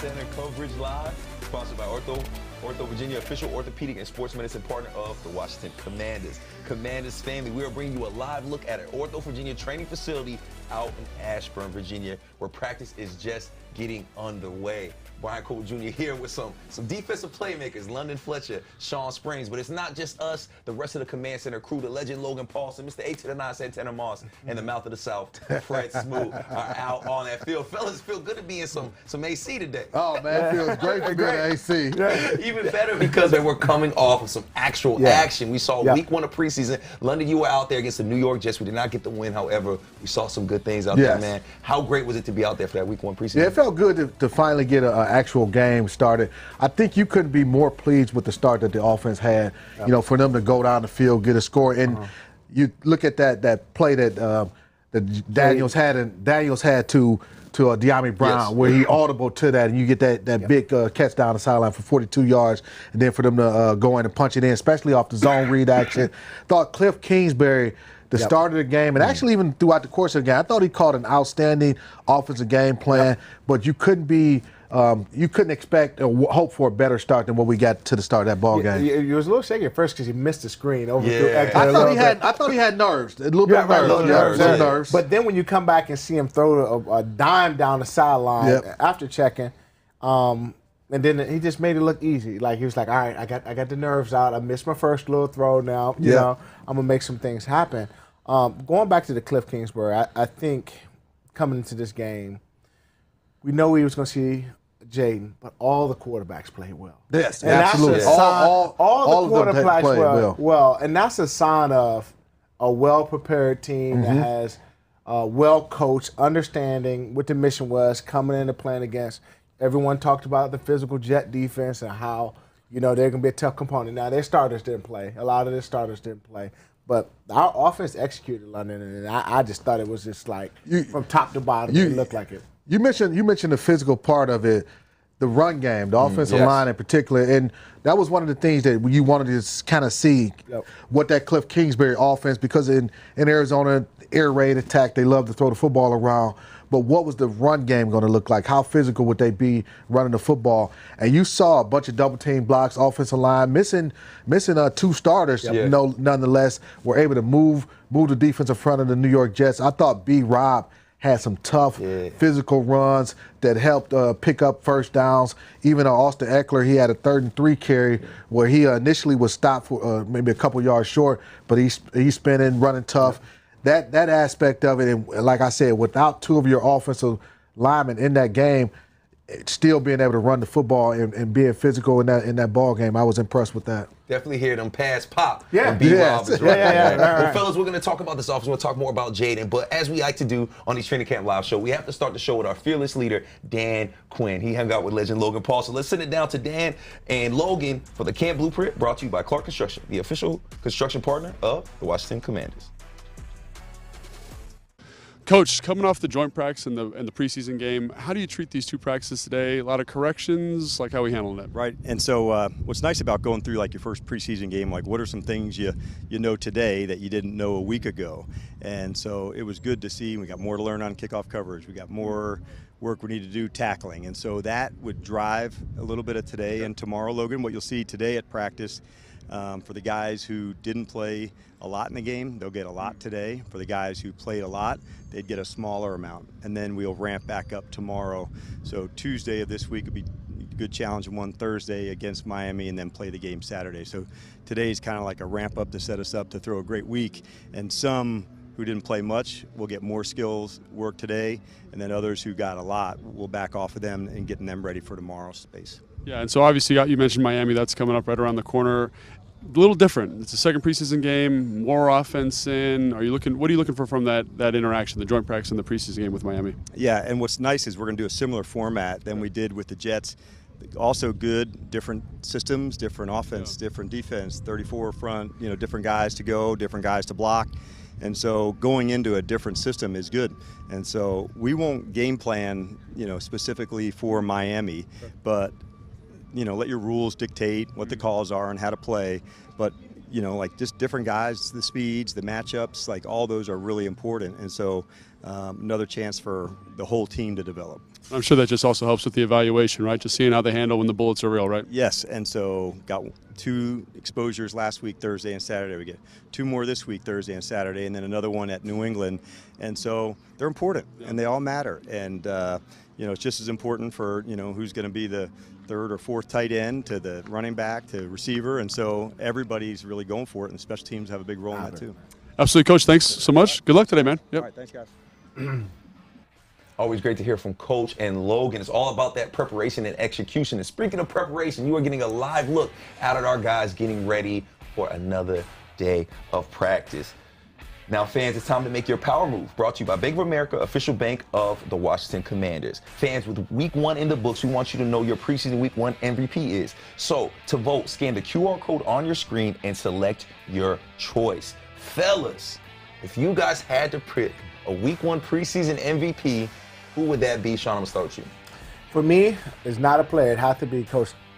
Center Coverage Live, sponsored by Ortho Virginia, official orthopedic and sports medicine partner of the Washington Commanders. Commanders family, we are bringing you a live look at an Ortho Virginia training facility out in Ashburn, Virginia, where practice is just getting underway. Brian Cole Jr. here with some defensive playmakers, London Fletcher, Sean Springs, but it's not just us, the rest of the Command Center crew, the legend Logan Paulson, Mr. 8 to the 9 Santana Moss, and the mouth of the South, Fred Smoot, are out on that field. Fellas, feel good to be in some AC today. Oh, man, it feels great to be in AC. Even better because they were coming off of some actual action. We saw week 1 of preseason. London, you were out there against the New York Jets. We did not get the win, however. We saw some good things out there, man. How great was it to be out there for that week 1 preseason? Yeah, it felt good to finally get an actual game started. I think you couldn't be more pleased with the start that the offense had, you know, for them to go down the field, get a score. And you look at that play that Daniels had to De'Ami Brown, where he audible to that, and you get that big catch down the sideline for 42 yards, and then for them to go in and punch it in, especially off the zone read action. Thought Cliff Kingsbury, the start of the game, and actually even throughout the course of the game, I thought he called an outstanding offensive game plan, but you couldn't expect or hope for a better start than what we got to the start of that ball game. He was a little shaky at first because he missed the screen. I thought he had nerves, a little bit of nerves. But then when you come back and see him throw a dime down the sideline after checking, and then he just made it look easy. Like he was like, all right, I got the nerves out. I missed my first little throw now. You know, I'm gonna make some things happen. Going back to the Cliff Kingsbury, I think coming into this game, we know we was gonna see Jaden, but all the quarterbacks played well. Yes, and absolutely. All the quarterbacks played well. And that's a sign of a well-prepared team that has well-coached, understanding what the mission was coming into playing against. Everyone talked about the physical Jet defense and how, you know, they're going to be a tough component. Now, their starters didn't play. A lot of their starters didn't play. But our offense executed London, and I just thought it was just like from top to bottom, it looked like it. You mentioned the physical part of it, the run game, the offensive line in particular, and that was one of the things that you wanted to kind of see what that Cliff Kingsbury offense, because in Arizona, air raid attack, they love to throw the football around. But what was the run game going to look like? How physical would they be running the football? And you saw a bunch of double team blocks, offensive line missing 2 starters. Nonetheless, were able to move the defense in front of the New York Jets. I thought B. Rob had some tough physical runs that helped pick up first downs. Even Austin Eckler, he had a 3rd and 3 carry where he initially was stopped for maybe a couple yards short, but he's spinning, running tough. That aspect of it, and like I said, without 2 of your offensive linemen in that game, still being able to run the football and being physical in that ball game, I was impressed with that. Definitely hear them pass pop. When B-Rob is right. Well, fellas, we're going to talk about this offense. We'll talk more about Jaden. But as we like to do on these Training Camp Live show, we have to start the show with our fearless leader, Dan Quinn. He hung out with legend Logan Paul. So let's send it down to Dan and Logan for the Camp Blueprint, brought to you by Clark Construction, the official construction partner of the Washington Commanders. Coach, coming off the joint practice and the preseason game, how do you treat these 2 practices today? A lot of corrections, like how we handling it? Right, and so what's nice about going through like your first preseason game, like what are some things you know today that you didn't know a week ago? And so it was good to see. We got more to learn on kickoff coverage. We got more work we need to do tackling, and so that would drive a little bit of today and tomorrow, Logan. What you'll see today at practice, for the guys who didn't play a lot in the game, they'll get a lot today. For the guys who played a lot, they'd get a smaller amount. And then we'll ramp back up tomorrow. So Tuesday of this week would be a good challenge, and one Thursday against Miami, and then play the game Saturday. So today's kind of like a ramp up to set us up to throw a great week. And some who didn't play much will get more skills work today, and then others who got a lot, we'll back off of them and getting them ready for tomorrow's space. Yeah, and so obviously you mentioned Miami. That's coming up right around the corner. A little different. It's a second preseason game, more offense in. What are you looking for from that interaction, the joint practice and the preseason game with Miami? Yeah, and what's nice is we're going to do a similar format than we did with the Jets. Also good, different systems, different offense, different defense, 34 front, different guys to go, different guys to block. And so going into a different system is good. And so we won't game plan, specifically for Miami, but let your rules dictate what the calls are and how to play. But, like just different guys, the speeds, the matchups, like all those are really important. And so another chance for the whole team to develop. I'm sure that just also helps with the evaluation, right? Just seeing how they handle when the bullets are real, right? Yes, and so got 2 exposures last week, Thursday and Saturday. We get 2 more this week, Thursday and Saturday, and then another one at New England. And so they're important, and they all matter. And, it's just as important for, who's going to be the 3rd or 4th tight end to the running back to receiver. And so everybody's really going for it, and the special teams have a big role in that too. Absolutely, Coach. Thanks so much. Good luck today, man. Yep. All right, thanks, guys. Always great to hear from Coach and Logan. It's all about that preparation and execution. And speaking of preparation, you are getting a live look out at our guys getting ready for another day of practice. Now, fans, it's time to make your power move. Brought to you by Bank of America, official bank of the Washington Commanders. Fans, with Week 1 in the books, we want you to know your preseason Week 1 MVP is. So, to vote, scan the QR code on your screen and select your choice. Fellas, if you guys had to pick a Week 1 preseason MVP, who would that be? Sean, I'm going to start with you. For me, it's not a player. It has to be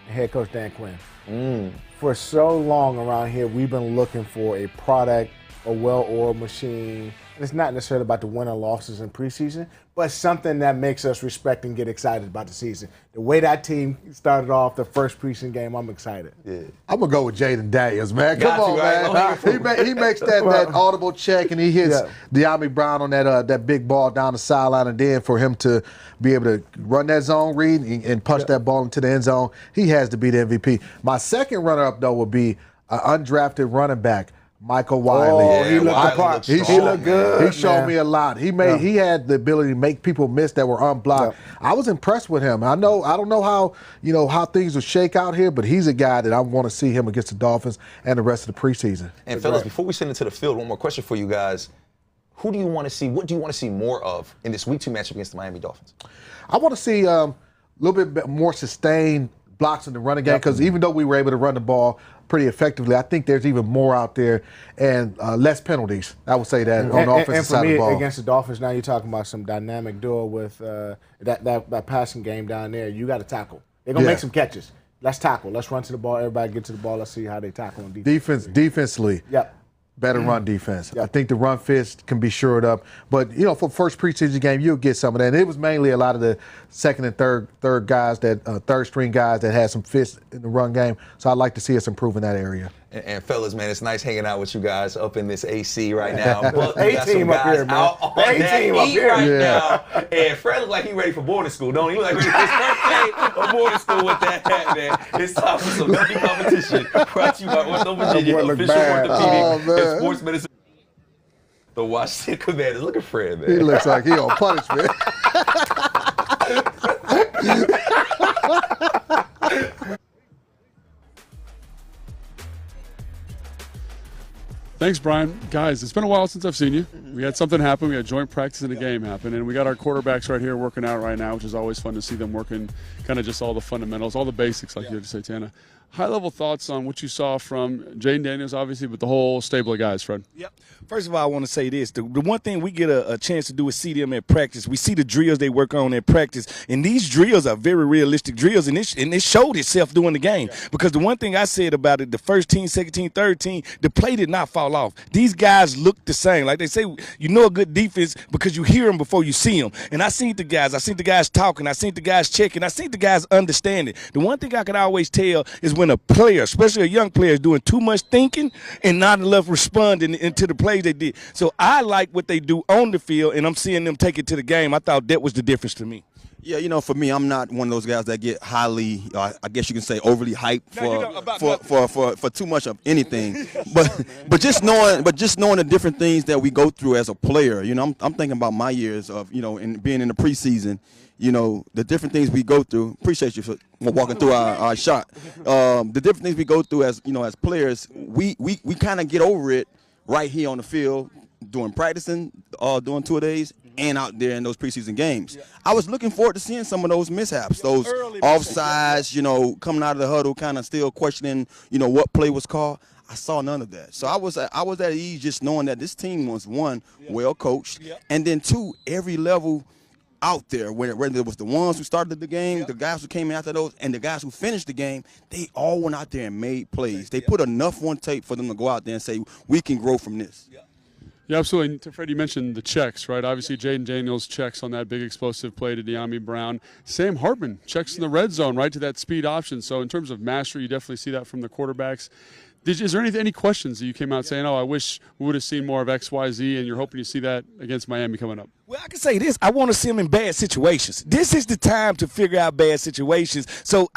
head coach Dan Quinn. For so long around here, we've been looking for a product, a well-oiled machine. And it's not necessarily about the win or losses in preseason, but something that makes us respect and get excited about the season. The way that team started off the first preseason game, I'm excited. Yeah. I'm going to go with Jaden Daniels, man. Come on, man. He makes that audible check, and he hits De'Ami Brown on that big ball down the sideline, and then for him to be able to run that zone read and punch that ball into the end zone, he has to be the MVP. My second runner-up, though, would be an undrafted running back, Michael Wiley. Oh, he looked the part. He looked good. He showed me a lot. He had the ability to make people miss that were unblocked. I was impressed with him. I don't know how things will shake out here, but he's a guy that I want to see him against the Dolphins and the rest of the preseason. And fellas, before we send it to the field, one more question for you guys. Who do you want to see? What do you want to see more of in this Week 2 matchup against the Miami Dolphins? I want to see a little bit more sustained blocks in the running game, because even though we were able to run the ball pretty effectively, I think there's even more out there and less penalties. I would say that on the offensive side of the ball. And for me, against the Dolphins, now you're talking about some dynamic duo with that passing game down there. You got to tackle. They're going to make some catches. Let's tackle. Let's run to the ball. Everybody get to the ball. Let's see how they tackle on defense. Defensively. Better run defense. I think the run fist can be shored up. But, for first preseason game, you'll get some of that. And it was mainly a lot of the second and third guys, third string guys that had some fists in the run game. So I'd like to see us improve in that area. And fellas, man, it's nice hanging out with you guys up in this AC right now. But A-team up here, man. A-team up here right now. And Fred looks like he's ready for boarding school, don't he? He looks like ready for his first day of boarding school with that hat, man. It's time for some healthy competition. Brought to you by Ortho Virginia, official orthopedic and sports medicine. The Washington Commanders. Look at Fred, man. He looks like he on punishment. Thanks, Brian. Guys, it's been a while since I've seen you. We had something happen. We had joint practice and a game happen. And we got our quarterbacks right here working out right now, which is always fun to see them working kind of just all the fundamentals, all the basics, like you had to say, Tana. High-level thoughts on what you saw from Jaden Daniels, obviously, but the whole stable of guys, Fred. Yep. First of all, I want to say this. The one thing we get a chance to do is see them at practice. We see the drills they work on at practice. And these drills are very realistic drills, and it showed itself during the game. Because the one thing I said about it, the first team, second team, third team, the play did not fall off. These guys look the same. Like they say, you know a good defense because you hear them before you see them. And I seen the guys talking. I seen the guys checking. I seen the guys understanding. The one thing I can always tell is when a player, especially a young player, is doing too much thinking and not enough responding into the plays they did. So I like what they do on the field, and I'm seeing them take it to the game. I thought that was the difference to me. Yeah, for me, I'm not one of those guys that get highly, I guess you can say, overly hyped for too much of anything. but just knowing the different things that we go through as a player. I'm thinking about my years of and being in the preseason. The different things we go through. Appreciate you for walking through our shot. The different things we go through as as players, we kind of get over it right here on the field, doing practicing, doing 2 days, and out there in those preseason games. I was looking forward to seeing some of those mishaps, those offsides, coming out of the huddle, kind of still questioning, what play was called. I saw none of that. So I was at ease just knowing that this team was, one, well coached, and then two, every level out there, whether it was the ones who started the game, the guys who came in after those, and the guys who finished the game, they all went out there and made plays. They put enough on tape for them to go out there and say, we can grow from this. Yeah, absolutely. And Fred, you mentioned the checks, right? Obviously, Jaden Daniels checks on that big explosive play to De'Ami Brown. Sam Hartman checks in the red zone, right, to that speed option. So in terms of mastery, you definitely see that from the quarterbacks. Is there any questions that you came out saying, oh, I wish we would have seen more of X, Y, Z, and you're hoping to see that against Miami coming up? Well, I can say this. I want to see him in bad situations. This is the time to figure out bad situations. So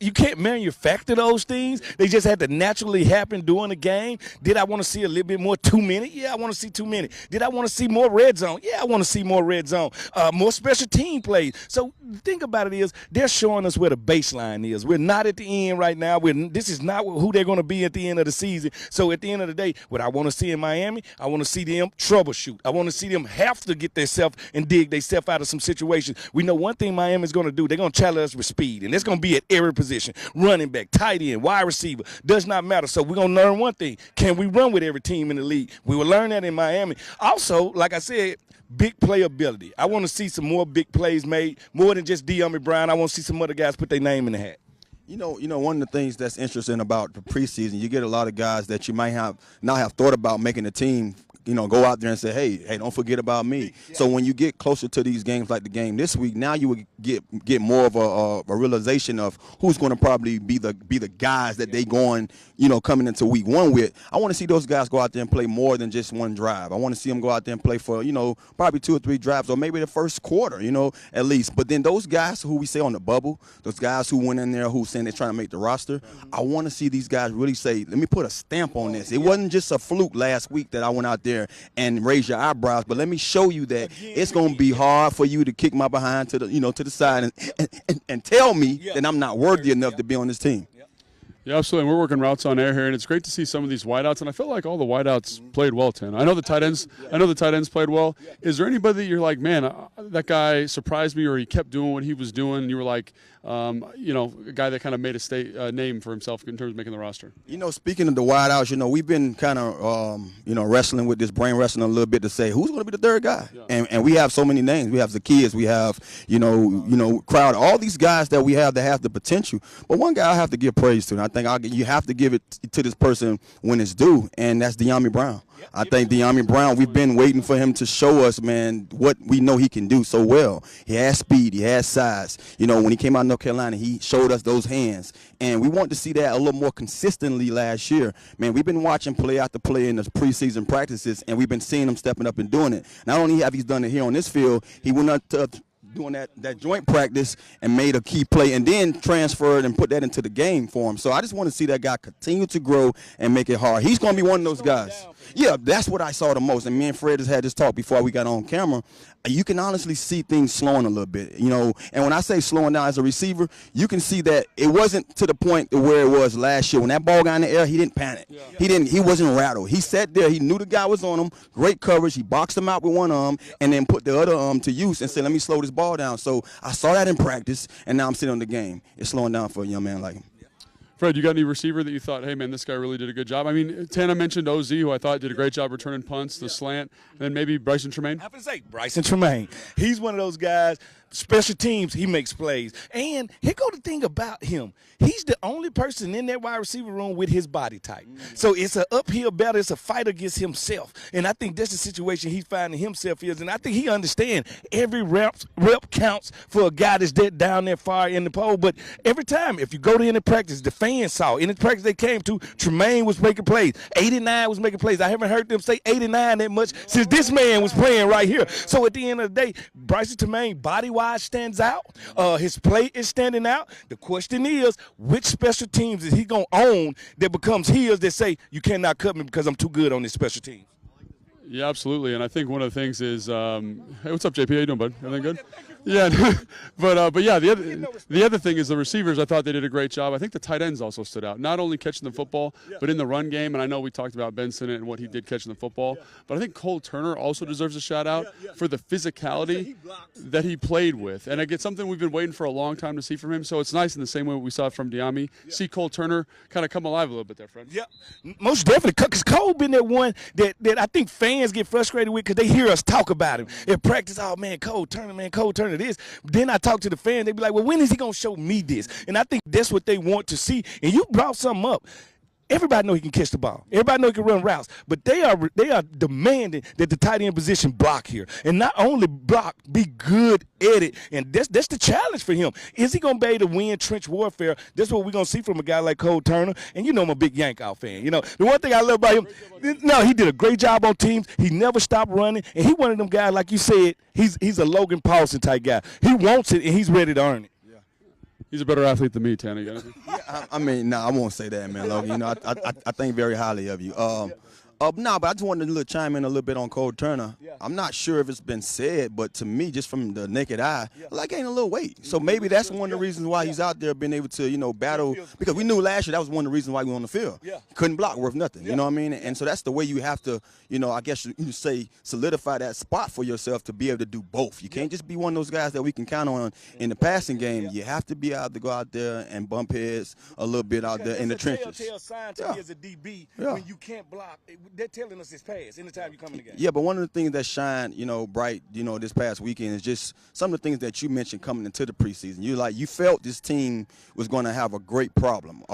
you can't manufacture those things. They just had to naturally happen during the game. Did I want to see a little bit more 2 minute? Yeah, I want to see 2 minutes. Did I want to see more red zone? Yeah, I want to see more red zone. More special team plays. So the thing about it is they're showing us where the baseline is. We're not at the end right now. This is not who they're going to be at the end of the season. So at the end of the day, what I want to see in Miami, I want to see them troubleshoot. I want to see them have to get themselves and dig themselves out of some situations. We know one thing Miami's going to do. They're going to challenge us with speed, and it's going to be at every position. Running back, tight end, wide receiver, does not matter. So we're going to learn one thing. Can we run with every team in the league? We will learn that in Miami. Also, like I said, big playability. I want to see some more big plays made, more than just De'Ami Brown. I want to see some other guys put their name in the hat. You know, one of the things that's interesting about the preseason, you get a lot of guys that you might not have thought about making the team, go out there and say, hey, don't forget about me. Yeah. So when you get closer to these games like the game this week, now you would get more of a realization of who's going to probably be the guys that they going, coming into week one with. I want to see those guys go out there and play more than just one drive. I want to see them go out there and play for, probably 2 or 3 drives or maybe the first quarter, at least. But then those guys who we say on the bubble, those guys who went in there who saying they're trying to make the roster, I want to see these guys really say, let me put a stamp on this. It wasn't just a fluke last week that I went out there and raise your eyebrows, but let me show you that it's going to be hard for you to kick my behind to the side and tell me that I'm not worthy enough to be on this team. Yeah, absolutely. We're working routes on air here, and it's great to see some of these wideouts. And I feel like all the wideouts played well, Tan. I know the tight ends. Played well. Is there anybody that you're like, man, that guy surprised me, or he kept doing what he was doing? And you were like, a guy that kind of made a name for himself in terms of making the roster. Speaking of the wideouts, we've been kind of, wrestling with this, brain wrestling a little bit to say who's going to be the third guy. Yeah. And we have so many names. We have Zacchaeus. We have, Crowder. All these guys that we have that have the potential. But one guy I have to give praise to, and I think you have to give it to this person when it's due, and that's De'Ami Brown. I think De'Ami Brown, we've been waiting for him to show us, man, what we know he can do so well. He has speed. He has size. When he came out of North Carolina, he showed us those hands. And we want to see that a little more consistently last year. Man, we've been watching play after play in the preseason practices, and we've been seeing him stepping up and doing it. Not only have he done it here on this field, he went up to doing that joint practice and made a key play and then transferred and put that into the game for him. So I just want to see that guy continue to grow and make it hard. He's going to be one of those guys. Yeah, that's what I saw the most. And me and Fred just had this talk before we got on camera. You can honestly see things slowing a little bit, And when I say slowing down as a receiver, you can see that it wasn't to the point where it was last year. When that ball got in the air, he didn't panic. Yeah. He wasn't rattled. He sat there. He knew the guy was on him. Great coverage. He boxed him out with one arm and then put the other arm to use and said, let me slow this ball down. So I saw that in practice, and now I'm sitting on the game. It's slowing down for a young man like him. Fred, you got any receiver that you thought, hey, man, this guy really did a good job? I mean, Tana mentioned OZ, who I thought did a great job returning punts, the slant, and then maybe Bryson Tremaine. I have to say, Bryson Tremaine. He's one of those guys, special teams, he makes plays. And here go the thing about him. He's the only person in that wide receiver room with his body type. So it's an uphill battle. It's a fight against himself. And I think that's the situation he's finding himself is. And I think he understands every rep counts for a guy that's down there far in the pole. But every time, if you go to any practice, the fans saw. In the practice they came to, Tremaine was making plays. 89 was making plays. I haven't heard them say 89 that much since this man was playing right here. So at the end of the day, Bryson Tremaine, body-wise, stands out. His play is standing out. The question is, which special teams is he going to own that becomes his that say, you cannot cut me because I'm too good on this special team? Yeah, absolutely. And I think one of the things is, hey, what's up, JP? How you doing, bud? Everything good? Yeah, but yeah, the other thing is the receivers. I thought they did a great job. I think the tight ends also stood out, not only catching the football, but in the run game. And I know we talked about Benson and what he did catching the football, but I think Cole Turner also deserves a shout out for the physicality that he played with. And it's something we've been waiting for a long time to see from him. So it's nice in the same way we saw it from De'Ami. See Cole Turner kind of come alive a little bit there, Fred. Yeah, most definitely. Because Cole been that one that I think fans get frustrated with because they hear us talk about him in practice. Oh man, Cole Turner this. Then I talk to the fans. They be like, well, when is he gonna show me this? And I think that's what they want to see. And you brought something up. everybody know he can catch the ball. Everybody know he can run routes. But they are demanding that the tight end position block here. And not only block, be good at it. And that's the challenge for him. Is he going to be able to win trench warfare? That's what we're going to see from a guy like Cole Turner. And you know I'm a big Yankow fan. You know, the one thing I love about him, no, he did a great job on teams. He never stopped running. And he one of them guys, like you said, he's a Logan Paulson type guy. He wants it, and he's ready to earn it. He's a better athlete than me, Tanner. I mean, I won't say that, man, Logan. You know, I think very highly of you. But I just wanted to chime in a little bit on Cole Turner. I'm not sure if it's been said, but to me, just from the naked eye, like gained a little weight. So maybe that's one of the reasons why he's out there being able to, you know, battle. Because we knew last year that was one of the reasons why we were on the field. Couldn't block, worth nothing. You know what I mean? And so that's the way you have to, you know, I guess you say solidify that spot for yourself to be able to do both. You can't just be one of those guys that we can count on in the passing game. You have to be able to go out there and bump heads a little bit out there in the trenches. It's a telltale sign to me as a DB when you can't block. They're telling us it's pass anytime you come in the game. Yeah, but one of the things that shined, you know, bright, you know, this past weekend is just some of the things that you mentioned coming into the preseason. You felt this team was going to have a great problem,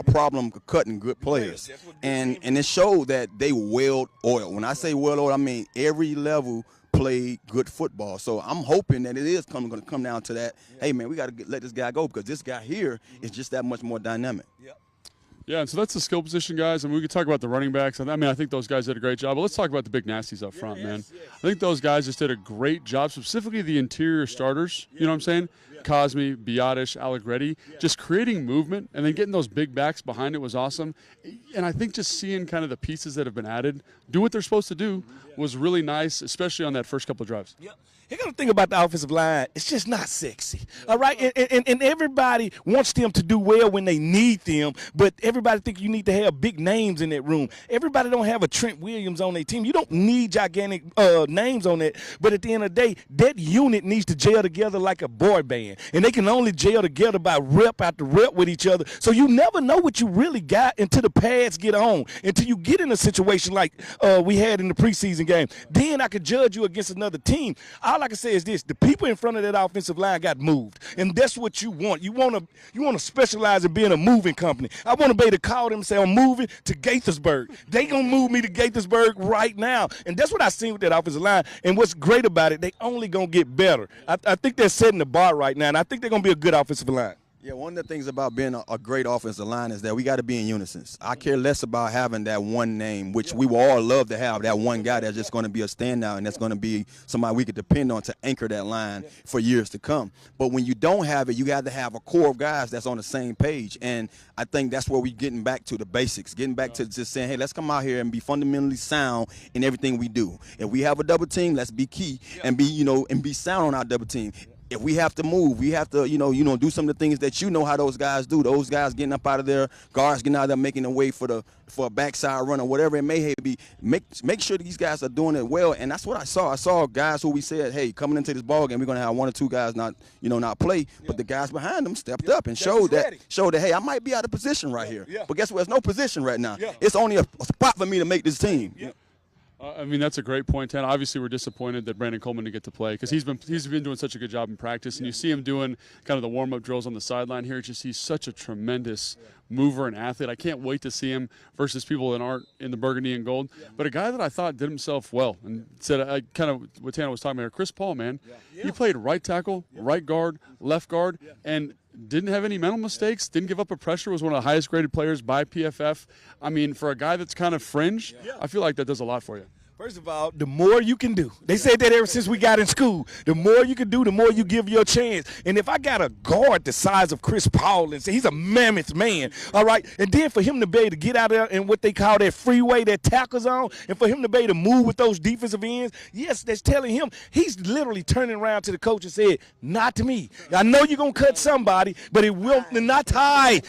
cutting good players, and it showed that they well-oiled. When I say well-oiled, I mean every level played good football. So I'm hoping that it is going to come down to that. Hey, man, we got to let this guy go because this guy here is just that much more dynamic. Yeah, and so that's the skill position, guys. I mean, we could talk about the running backs. I mean, I think those guys did a great job. But let's talk about the big nasties up front, man. I think those guys just did a great job, specifically the interior starters. You know what I'm saying? Cosme, Biotish, Allegretti, just creating movement and then getting those big backs behind it was awesome. And I think just seeing kind of the pieces that have been added do what they're supposed to do was really nice, especially on that first couple of drives. You got to think about the offensive line. It's just not sexy, all right? And everybody wants them to do well when they need them, but everybody think you need to have big names in that room. Everybody don't have a Trent Williams on their team. You don't need gigantic names on that, but at the end of the day, that unit needs to gel together like a boy band, and they can only gel together by rep after rep with each other, so you never know what you really got until the pads get on, until you get in a situation like we had in the preseason game. Then I could judge you against another team. All I can say is this: the people in front of that offensive line got moved, and that's what you want. You want to specialize in being a moving company. I want to be able to call them and say, I'm moving to Gaithersburg. They gonna move me to Gaithersburg right now, and that's what I seen with that offensive line. And what's great about it, they only gonna get better. I think they're setting the bar right now, and I think they're gonna be a good offensive line. Yeah, one of the things about being a great offensive line is that we got to be in unison. I care less about having that one name, which we will all love to have, that one guy that's just going to be a standout and that's going to be somebody we could depend on to anchor that line for years to come. But when you don't have it, you got to have a core of guys that's on the same page. And I think that's where we're getting back to the basics, getting back to just saying, hey, let's come out here and be fundamentally sound in everything we do. If we have a double team, let's be key and be sound on our double team. If we have to move, we have to, do some of the things that how those guys do. Those guys getting up out of there, guards getting out of there, making a way for a backside run or whatever it may be. Make sure that these guys are doing it well, and that's what I saw. I saw guys who we said, hey, coming into this ball game, we're gonna have one or two guys not play, but the guys behind them stepped up and showed that, hey, I might be out of position right here. But guess what? There's no position right now. It's only a spot for me to make this team. I mean, that's a great point, Tan. Obviously, we're disappointed that Brandon Coleman didn't get to play because he's been doing such a good job in practice, and you see him doing kind of the warm-up drills on the sideline here. He's such a tremendous mover and athlete. I can't wait to see him versus people that aren't in the burgundy and gold. But a guy that I thought did himself well and said kind of what Tanner was talking about here, Chris Paul, man. He played right tackle, right guard, left guard, and didn't have any mental mistakes, didn't give up a pressure, was one of the highest graded players by PFF. I mean, for a guy that's kind of fringe, I feel like that does a lot for you. First of all, the more you can do. They said that ever since we got in school. The more you can do, the more you give your chance. And if I got a guard the size of Chris Paul and say he's a mammoth man, all right, and then for him to be able to get out there in what they call that freeway, that tackle zone, and for him to be able to move with those defensive ends, yes, that's telling him he's literally turning around to the coach and said, not to me. I know you're going to cut somebody, but it will not tie,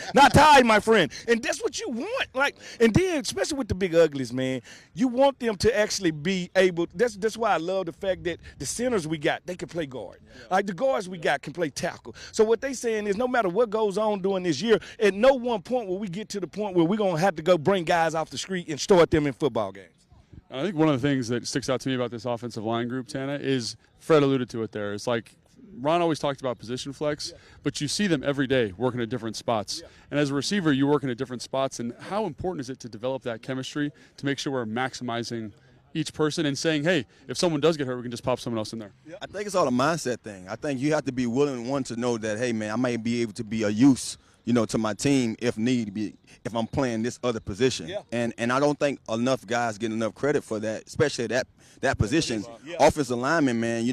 my friend. And that's what you want. And then, especially with the big uglies, man, you want them to actually be able. That's why I love the fact that the centers we got, they can play guard. Like the guards we got can play tackle. So what they saying is no matter what goes on during this year, at no one point will we get to the point where we're going to have to go bring guys off the street and start them in football games. I think one of the things that sticks out to me about this offensive line group, Tana, is Fred alluded to it there. It's like Ron always talked about position flex, but you see them every day working at different spots. And as a receiver, you're working at different spots. And how important is it to develop that chemistry to make sure we're maximizing each person and saying, hey, if someone does get hurt, we can just pop someone else in there? I think it's all a mindset thing. I think you have to be willing, one, to know that, hey, man, I might be able to be a use, to my team if need be, if I'm playing this other position. And I don't think enough guys get enough credit for that, especially that position. Offensive lineman, man,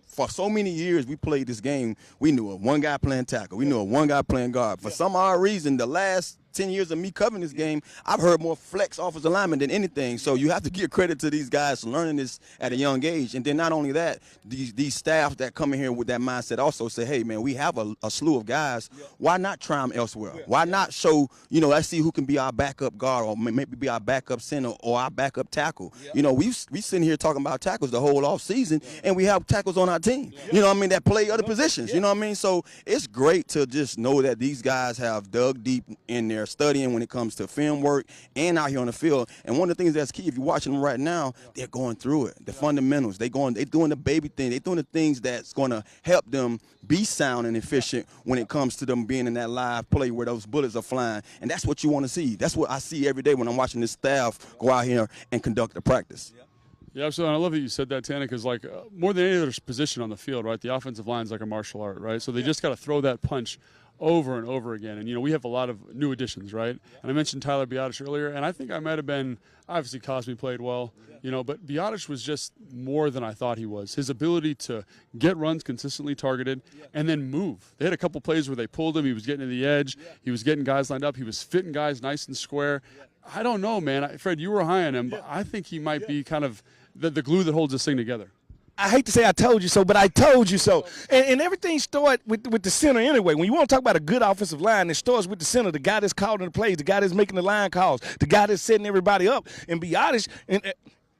for so many years we played this game, we knew one guy playing tackle. We knew one guy playing guard. For some odd reason, the last 10 years of me covering this game, I've heard more flex offensive linemen than anything. So you have to give credit to these guys learning this at a young age. And then not only that, these staff that come in here with that mindset also say, hey, man, we have a slew of guys. Why not try them elsewhere? Why not show, let's see who can be our backup guard or maybe be our backup center or our backup tackle. We sitting here talking about tackles the whole offseason, and we have tackles on our team, that play other positions, So it's great to just know that these guys have dug deep in their studying when it comes to film work and out here on the field. And one of the things that's key, if you're watching them right now, they're going through it. The fundamentals, they're doing the baby thing. They're doing the things that's going to help them be sound and efficient when it comes to them being in that live play where those bullets are flying. And that's what you want to see. That's what I see every day when I'm watching this staff go out here and conduct the practice. Yeah, absolutely. And I love that you said that, Tana, because more than any other position on the field, right, the offensive line is like a martial art, right? So they just got to throw that punch over and over again. And, we have a lot of new additions, right? And I mentioned Tyler Biadasz earlier, and I think I might have been – obviously Cosme played well, but Biadasz was just more than I thought he was. His ability to get runs consistently targeted and then move. They had a couple plays where they pulled him. He was getting to the edge. He was getting guys lined up. He was fitting guys nice and square. I don't know, man. Fred, you were high on him, but I think he might be kind of the glue that holds this thing together. I hate to say I told you so, but I told you so. And everything starts with the center anyway. When you want to talk about a good offensive line, it starts with the center, the guy that's calling the plays, the guy that's making the line calls, the guy that's setting everybody up. And be honest,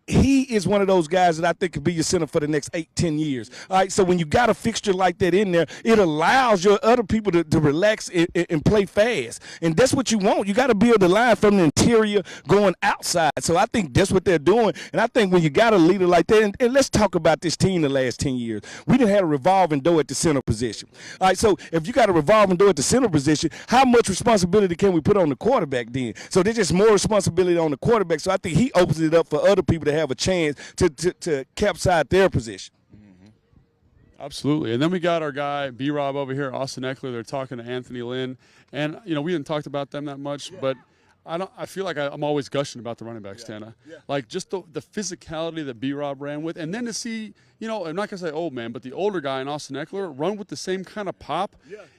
he is one of those guys that I think could be your center for the next 8-10 years. All right, so when you got a fixture like that in there, it allows your other people to relax and play fast. And that's what you want. You got to build the line from the interior going outside. So I think that's what they're doing. And I think when you got a leader like that, and let's talk about this team the last 10 years. We didn't have a revolving door at the center position. All right, so if you got a revolving door at the center position, how much responsibility can we put on the quarterback then? So there's just more responsibility on the quarterback. So I think he opens it up for other people to have a chance to capsize their position. Absolutely. And then we got our guy, B-Rob over here, Austin Eckler. They're talking to Anthony Lynn. And, we didn't talk about them that much, but I feel like I'm always gushing about the running backs, Tana. Like just the physicality that B-Rob ran with. And then to see, I'm not going to say old man, but the older guy in Austin Eckler run with the same kind of pop,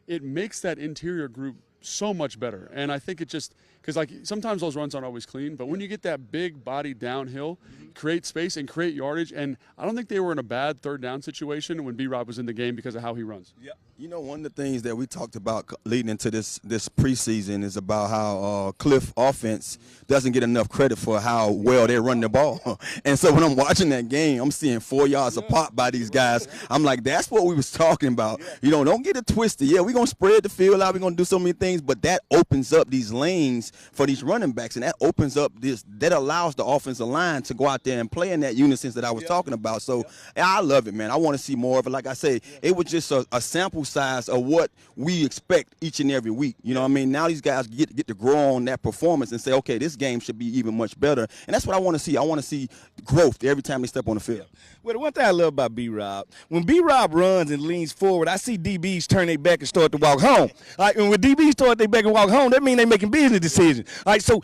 it makes that interior group so much better. And I think it just – because sometimes those runs aren't always clean, but when you get that big body downhill, create space and create yardage, and I don't think they were in a bad third down situation when B-Rob was in the game because of how he runs. Yeah. One of the things that we talked about leading into this preseason is about how Cliff offense doesn't get enough credit for how well they run the ball. And so when I'm watching that game, I'm seeing 4 yards of pop by these guys. I'm like, that's what we was talking about. Don't get it twisted. Yeah, we're going to spread the field out. We're going to do so many things, but that opens up these lanes for these running backs, and that opens up that allows the offensive line to go out there and play in that unison that I was talking about. So I love it, man. I want to see more of it. Like I say, it was just a sample size of what we expect each and every week. Now these guys get to grow on that performance and say, okay, this game should be even much better. And that's what I want to see. I want to see growth every time they step on the field. Well, the one thing I love about B-Rob, when B-Rob runs and leans forward, I see DBs turn their back and start to walk home. All right, and when DBs start their back and walk home, that means they're making business decisions. All right, so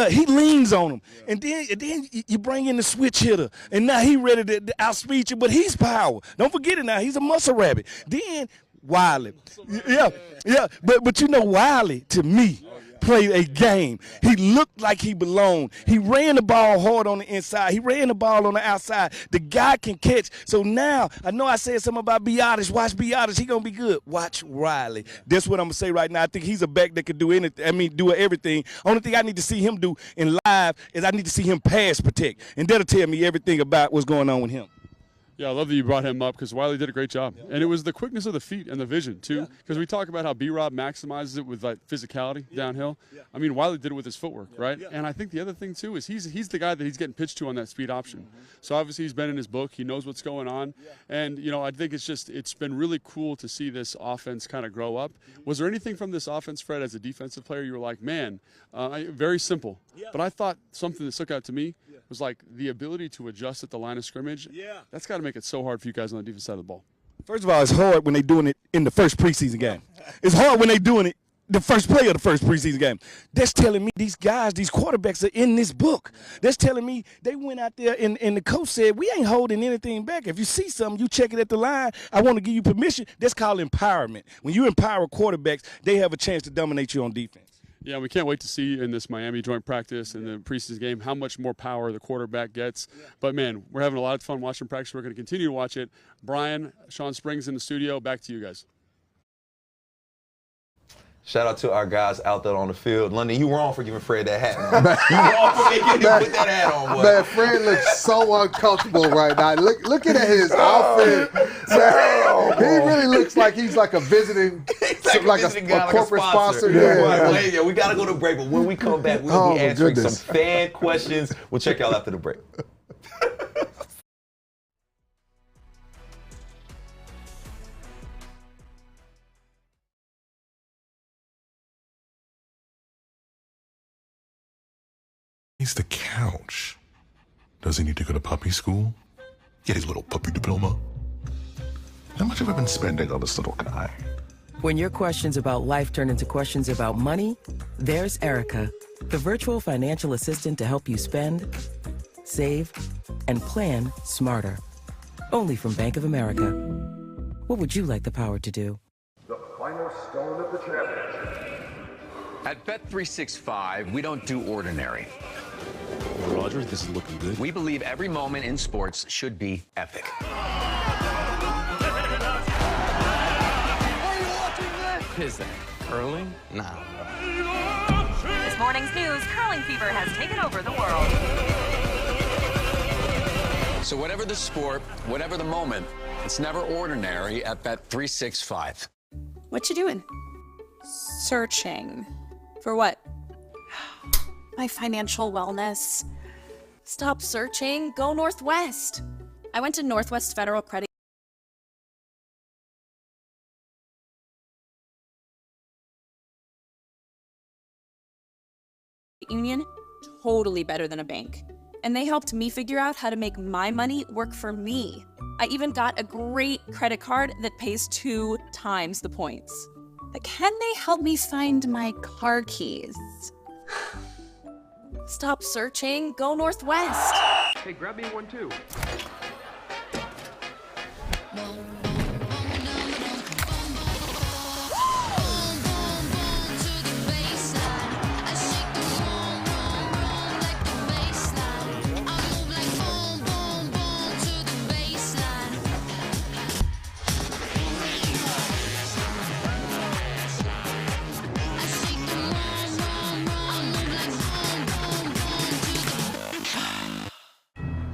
he leans on them. And then you bring in the switch hitter, and now he ready to outspeed you, but he's power. Don't forget it now. He's a muscle rabbit. Then Wiley. Yeah. But Wiley, to me, played a game. He looked like he belonged. He ran the ball hard on the inside. He ran the ball on the outside. The guy can catch. So now, I know I said something about Biadasz. Watch Biadasz. He going to be good. Watch Riley. That's what I'm going to say right now. I think he's a back that can do anything. Do everything. Only thing I need to see him do in live is I need to see him pass protect. And that'll tell me everything about what's going on with him. Yeah, I love that you brought him up because Wiley did a great job. Yeah. And it was the quickness of the feet and the vision, too. Because we talk about how B-Rob maximizes it with, like, physicality downhill. Yeah. I mean, Wiley did it with his footwork, right? Yeah. And I think the other thing, too, is he's the guy that he's getting pitched to on that speed option. So, obviously, he's been in his book. He knows what's going on. Yeah. And, you know, I think it's been really cool to see this offense kind of grow up. Was there anything from this offense, Fred, as a defensive player, you were like, man, very simple. Yeah. But I thought something that stuck out to me was like the ability to adjust at the line of scrimmage. Yeah. That's got to make it so hard for you guys on the defense side of the ball. First of all, it's hard when they're doing it in the first preseason game. It's hard when they're doing it the first play of the first preseason game. That's telling me these guys, these quarterbacks are in this book. That's telling me they went out there and the coach said, we ain't holding anything back. If you see something, you check it at the line. I want to give you permission. That's called empowerment. When you empower quarterbacks, they have a chance to dominate you on defense. Yeah, we can't wait to see in this Miami joint practice and the preseason game how much more power the quarterback gets. Yeah. But, man, we're having a lot of fun watching practice. We're going to continue to watch it. Brian, Sean Springs in the studio. Back to you guys. Shout out to our guys out there on the field. London, you wrong for giving Fred that hat, man. You wrong for making him put that hat on, boy. Man, Fred looks so uncomfortable right now. Looking at his outfit. He really looks like he's like a visiting, like a corporate sponsor. Yeah, we got to go to break, but when we come back, we'll be answering some fan questions. We'll check y'all after the break. He's the couch. Does he need to go to puppy school? Get his little puppy diploma. How much have I been spending on this little guy? When your questions about life turn into questions about money, there's Erica, the virtual financial assistant to help you spend, save, and plan smarter. Only from Bank of America. What would you like the power to do? The final stone of the championship. At Bet365, we don't do ordinary. Roger, this is looking good. We believe every moment in sports should be epic. Are you watching this? Is that curling? No. This morning's news, curling fever has taken over the world. So whatever the sport, whatever the moment, it's never ordinary at Bet365. What you doing? Searching. For what? My financial wellness. Stop searching. Go Northwest. I went to Northwest Federal Credit Union. Totally better than a bank. And they helped me figure out how to make my money work for me. I even got a great credit card that pays 2 times the points. But can they help me find my car keys? Stop searching. Go Northwest. Hey, grab me one too.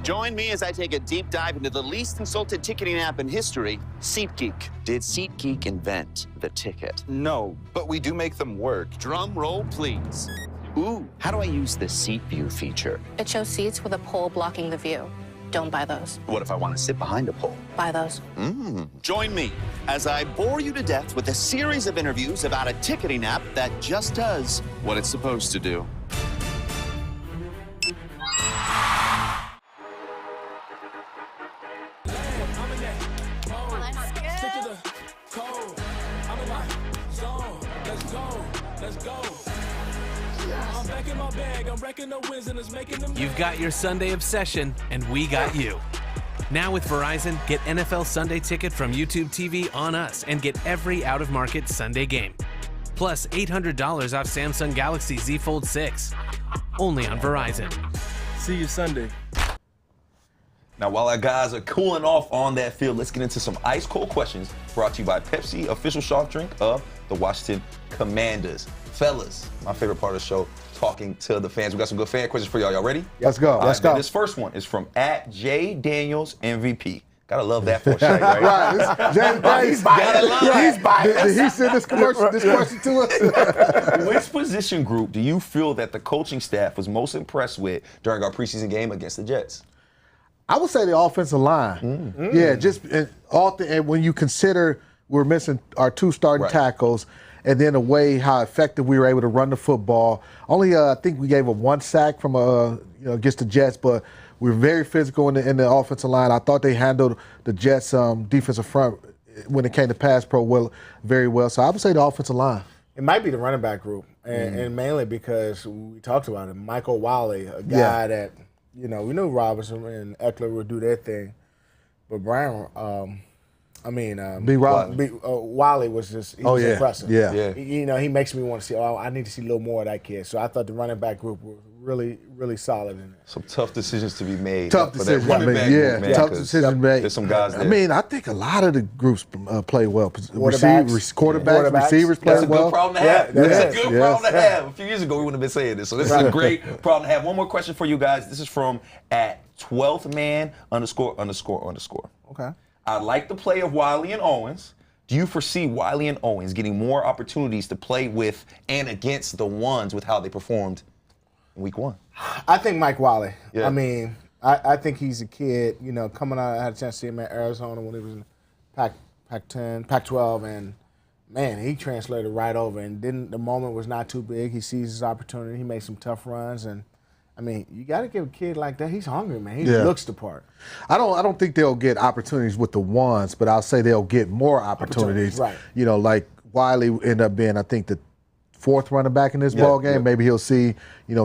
Join me as I take a deep dive into the least insulted ticketing app in history, SeatGeek. Did SeatGeek invent the ticket? No, but we do make them work. Drum roll, please. Ooh, how do I use the seat view feature? It shows seats with a pole blocking the view. Don't buy those. What if I want to sit behind a pole? Buy those. Join me as I bore you to death with a series of interviews about a ticketing app that just does what it's supposed to do. You've got your Sunday obsession, and we got you. Now with Verizon, get NFL Sunday Ticket from YouTube TV on us and get every out-of-market Sunday game. Plus $800 off Samsung Galaxy Z Fold 6. Only on Verizon. See you Sunday. Now, while our guys are cooling off on that field, let's get into some ice-cold questions brought to you by Pepsi, official soft drink of the Washington Commanders. Fellas, my favorite part of the show, talking to the fans. We got some good fan questions for y'all. Y'all ready? Let's go. Let's go. This first one is from @JDanielsMVP. Gotta love that foresight, right? Right. James He's biased. Did he send this question to us? Which position group do you feel that the coaching staff was most impressed with during our preseason game against the Jets? I would say the offensive line. Yeah, just and when you consider we're missing our 2 starting tackles, and then the way how effective we were able to run the football. Only I think we gave them 1 sack from against the Jets, but we were very physical in the offensive line. I thought they handled the Jets' defensive front when it came to pass pro very well. So I would say the offensive line. It might be the running back group, and mainly because we talked about it. Michael Wiley, a guy that, we knew Robinson and Eckler would do their thing, but Wiley was just impressive. Yeah. He makes me want to see, I need to see a little more of that kid. So I thought the running back group was really, really solid in there. Some tough decisions to be made. Tough decisions, tough decisions made. There's some guys there. I mean, I think a lot of the groups play well. Quarterbacks, receivers play well. That's a good problem to have. That's a good problem to have. A few years ago, we wouldn't have been saying this. So this is a great problem to have. One more question for you guys. This is from @12thman____. Okay. I like the play of Wiley and Owens. Do you foresee Wiley and Owens getting more opportunities to play with and against the ones with how they performed in week 1? I think Mike Wiley. Yeah. I mean, I think he's a kid, coming out. I had a chance to see him at Arizona when he was in Pac-10, Pac-12, and man, he translated right over. And then the moment was not too big. He sees his opportunity. He makes some tough runs, and I mean, you got to give a kid like that. He's hungry, man. He looks the part. I don't think they'll get opportunities with the ones, but I'll say they'll get more opportunities. Right. Like Wiley ended up being, I think, the 4th running back in this ball game. Maybe he'll see,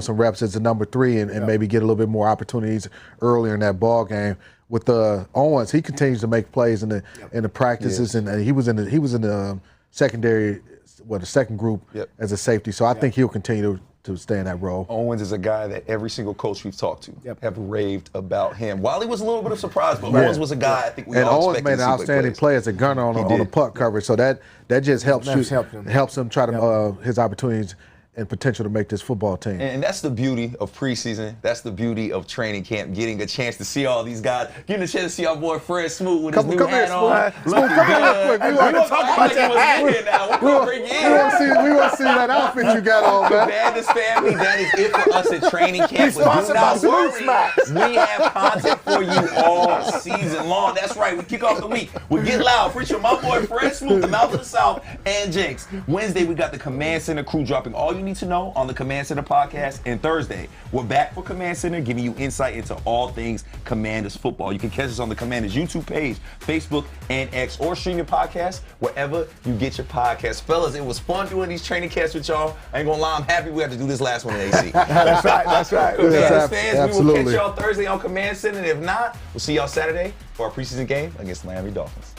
some reps as a number 3 and maybe get a little bit more opportunities earlier in that ball game. With Owens, he continues to make plays in the practices, and he was in the secondary, the second group as a safety. So I think he'll continue to stay in that role. Owens is a guy that every single coach we've talked to have raved about him. Wiley was a little bit of a surprise, but Owens was a guy I think we all expected to see. And Owens made an outstanding play as a gunner on the puck coverage, so that just helps him try to his opportunities and potential to make this football team. And that's the beauty of preseason. That's the beauty of training camp, getting a chance to see all these guys, getting a chance to see our boy Fred Smoot with his new hat on. Smoot, come here quick. We want to talk about that hat. We want to see that outfit you got on, man. Commanders family, that is it for us at training camp. But do not worry. We have content for you all season long. That's right. We kick off the week. We Get Loud. Featuring my boy Fred Smoot, the Mouth of the South, and Jenks. Wednesday, we got the Command Center crew dropping all you need to know on the Command Center podcast. And Thursday, we're back for Command Center, giving you insight into all things Commanders football. You can catch us on the Commanders YouTube page, Facebook, and X, or stream your podcast wherever you get your podcast. Fellas, it was fun doing these training camps with y'all. I ain't gonna lie, I'm happy we have to do this last one in AC. That's right. Commanders fans, we will catch y'all Thursday on Command Center, and if not, we'll see y'all Saturday for our preseason game against the Miami Dolphins.